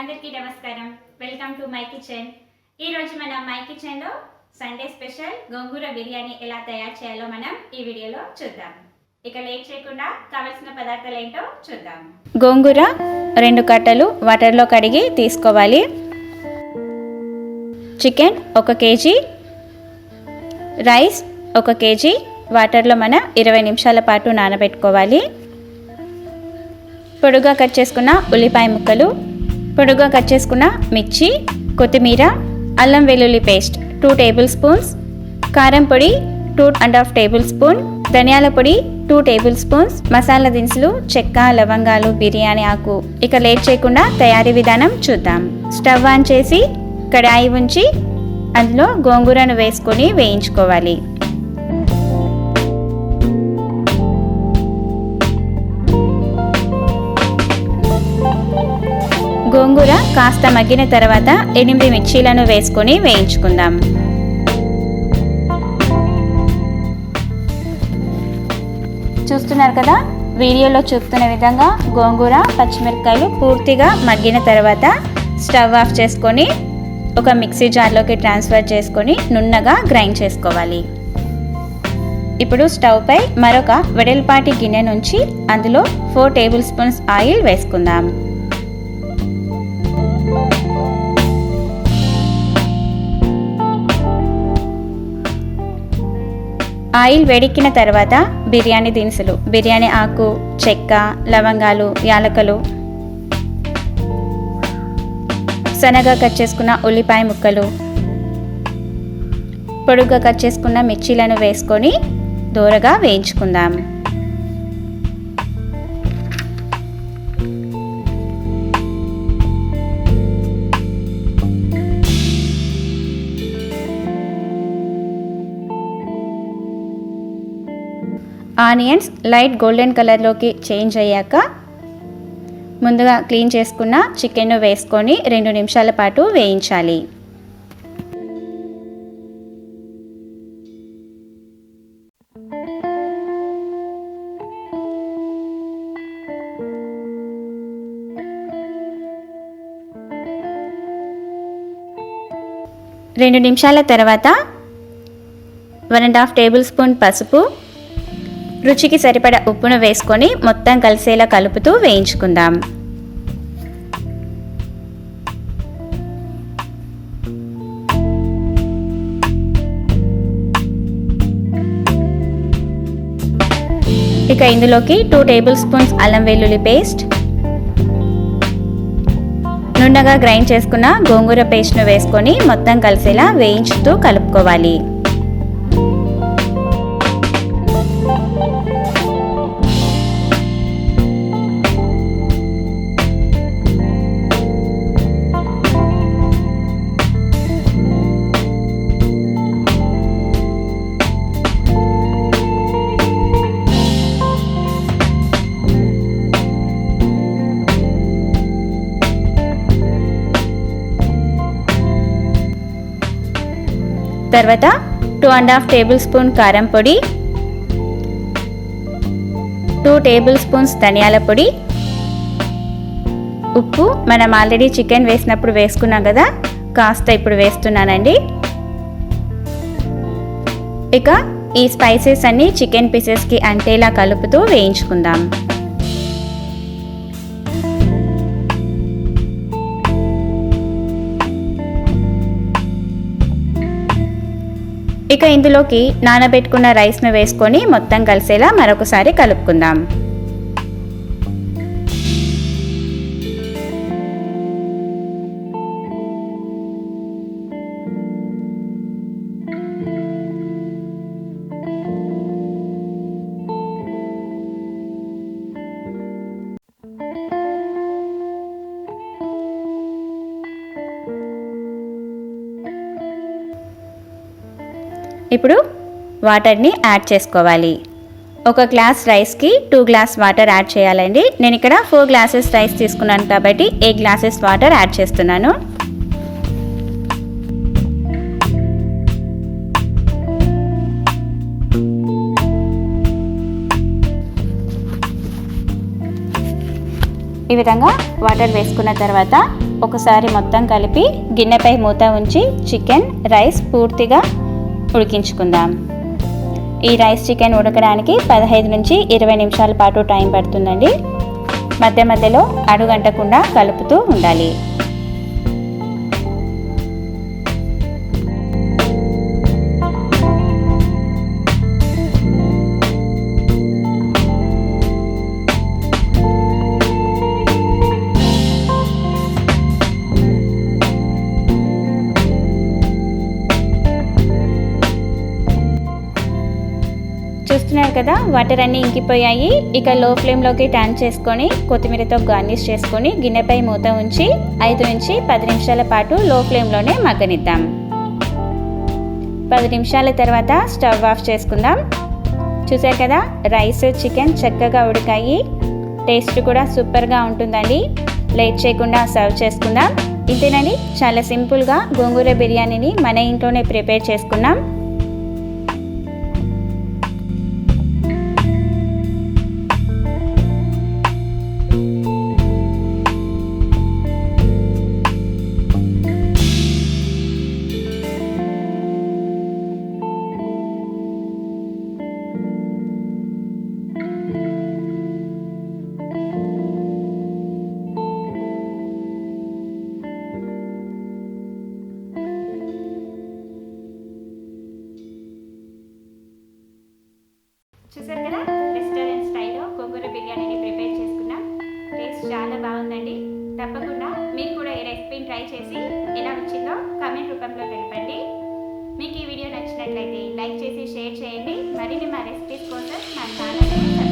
అందరికీ నమస్కారం. Welcome to my kitchen. ఈరోజు మనం మై కిచెన్లో సండే స్పెషల్ గోంగూర బిర్యానీ ఎలా తయారు చేయాలో మనం ఈ వీడియోలో చూద్దాం. ఇక లేట్ చేయకుండా కావాల్సిన పదార్థాలు ఏంటో చూద్దాం. గోంగూర 2 కట్టలు వాటర్లో కడిగి తీసుకోవాలి. చికెన్ 1 కేజీ, రైస్ 1 కేజీ వాటర్లో మనం 20 నిమిషాల పాటు నానబెట్టుకోవాలి. పొడుగా కట్ చేసుకున్న ఉల్లిపాయ ముక్కలు, పొడుగా కట్ చేసుకున్న మిర్చి, కొత్తిమీర, అల్లం వెల్లుల్లి పేస్ట్ 2 టేబుల్ స్పూన్స్, కారం పొడి 2.5 టేబుల్ స్పూన్, ధనియాల పొడి 2 టేబుల్ స్పూన్స్, మసాలా దినుసులు చెక్క, లవంగాలు, బిర్యానీ ఆకు. ఇక లేట్ చేయకుండా తయారీ విధానం చూద్దాం. స్టవ్ ఆన్ చేసి కడాయి ఉంచి అందులో గోంగూరను వేసుకొని వేయించుకోవాలి. గోంగూర కాస్త మగ్గిన తర్వాత 8 మిర్చీలను వేసుకొని వేయించుకుందాం. చూస్తున్నారు కదా, వీడియోలో చూపుతున్న విధంగా గోంగూర, పచ్చిమిరపకాయలు పూర్తిగా మగ్గిన తర్వాత స్టవ్ ఆఫ్ చేసుకొని ఒక మిక్సీ జార్లోకి ట్రాన్స్ఫర్ చేసుకొని నున్నగా గ్రైండ్ చేసుకోవాలి. ఇప్పుడు స్టవ్ పై మరొక వెడల్పాటి గిన్నె నుంచి అందులో 4 టేబుల్ స్పూన్స్ ఆయిల్ వేసుకుందాం. ఆయిల్ వేడెక్కిన తర్వాత బిర్యానీ దినుసులు, బిర్యానీ ఆకు, చెక్క, లవంగాలు, యాలకులు, సన్నగా కట్ చేసుకున్న ఉల్లిపాయ ముక్కలు, పొడుగ్గా కట్ చేసుకున్న మిర్చీలను వేసుకొని దోరగా వేయించుకుందాం. ఆనియన్స్ లైట్ గోల్డెన్ కలర్లోకి చేంజ్ అయ్యాక ముందుగా క్లీన్ చేసుకున్న చికెన్ను వేసుకొని 2 నిమిషాల పాటు వేయించాలి. రెండు నిమిషాల తర్వాత 1.5 టేబుల్ స్పూన్ పసుపు, రుచికి సరిపడా ఉప్పును వేసుకొని మొత్తం కలిసేలా కలుపుతూ వేయించుకుందాం. ఇక ఇందులోకి 2 టేబుల్ స్పూన్స్ అల్లం వెల్లుల్లి పేస్ట్, నున్నగా గ్రైండ్ చేసుకున్న గోంగూర పేస్ట్ను వేసుకొని మొత్తం కలిసేలా వేయించుతూ కలుపుకోవాలి. తర్వాత 2.5 టేబుల్ స్పూన్ కారం పొడి, 2 టేబుల్ స్పూన్స్ ధనియాల పొడి, ఉప్పు మనం ఆల్రెడీ చికెన్ వేసినప్పుడు వేసుకున్నాం కదా, కాస్త ఇప్పుడు వేస్తున్నానండి. ఇక ఈ స్పైసెస్ అన్నీ చికెన్ పీసెస్కి అంటేలా కలుపుతూ వేయించుకుందాం. ఇక ఇందులోకి నానబెట్టుకున్న రైస్ను వేసుకొని మొత్తం కలిసేలా మరొకసారి కలుపుకుందాం. ఇప్పుడు వాటర్ని యాడ్ చేసుకోవాలి. 1 గ్లాస్ రైస్కి 2 గ్లాస్ వాటర్ యాడ్ చేయాలండి. నేను ఇక్కడ 4 గ్లాసెస్ రైస్ తీసుకున్నాను కాబట్టి 8 గ్లాసెస్ వాటర్ యాడ్ చేస్తున్నాను. ఈ విధంగా వాటర్ వేసుకున్న తర్వాత ఒకసారి మొత్తం కలిపి గిన్నెపై మూత ఉంచి చికెన్ రైస్ పూర్తిగా ఉడికించుకుందాం. ఈ రైస్ చికెన్ ఉడకడానికి 15 నుంచి 20 నిమిషాల పాటు టైం పడుతుందండి. మధ్య మధ్యలో అడుగంటకుండా కలుపుతూ ఉండాలి. చూస్తున్నారు కదా, వాటర్ అన్నీ ఇంకిపోయాయి. ఇక లో ఫ్లేమ్లోకి టర్న్ చేసుకొని కొత్తిమీరతో గార్నిష్ చేసుకొని గిన్నెపై మూత ఉంచి 5 నుంచి 10 నిమిషాల పాటు లో ఫ్లేమ్లోనే మగ్గనిద్దాం. 10 నిమిషాల తర్వాత స్టవ్ ఆఫ్ చేసుకుందాం. చూసారు కదా, రైస్ చికెన్ చక్కగా ఉడికాయి. టేస్ట్ కూడా సూపర్గా ఉంటుందండి. లేట్ చేయకుండా సర్వ్ చేసుకుందాం. ఇంతేనండి, చాలా సింపుల్గా గోంగూర బిర్యానీని మన ఇంట్లోనే ప్రిపేర్ చేసుకున్నాం. చూసారు కదా, రెస్టారెంట్ స్టైల్లో గోంగూర బిర్యానీని ప్రిపేర్ చేసుకున్నాం. టేస్ట్ చాలా బాగుందండి. తప్పకుండా మీరు కూడా ఈ రెసిపీని ట్రై చేసి ఎలా వచ్చిందో కామెంట్ రూపంలో తెలపండి. మీకు ఈ వీడియో నచ్చినట్లయితే లైక్ చేసి షేర్ చేయండి. మరిన్ని మా రెసిపీస్ కోసం మా ఛానల్ని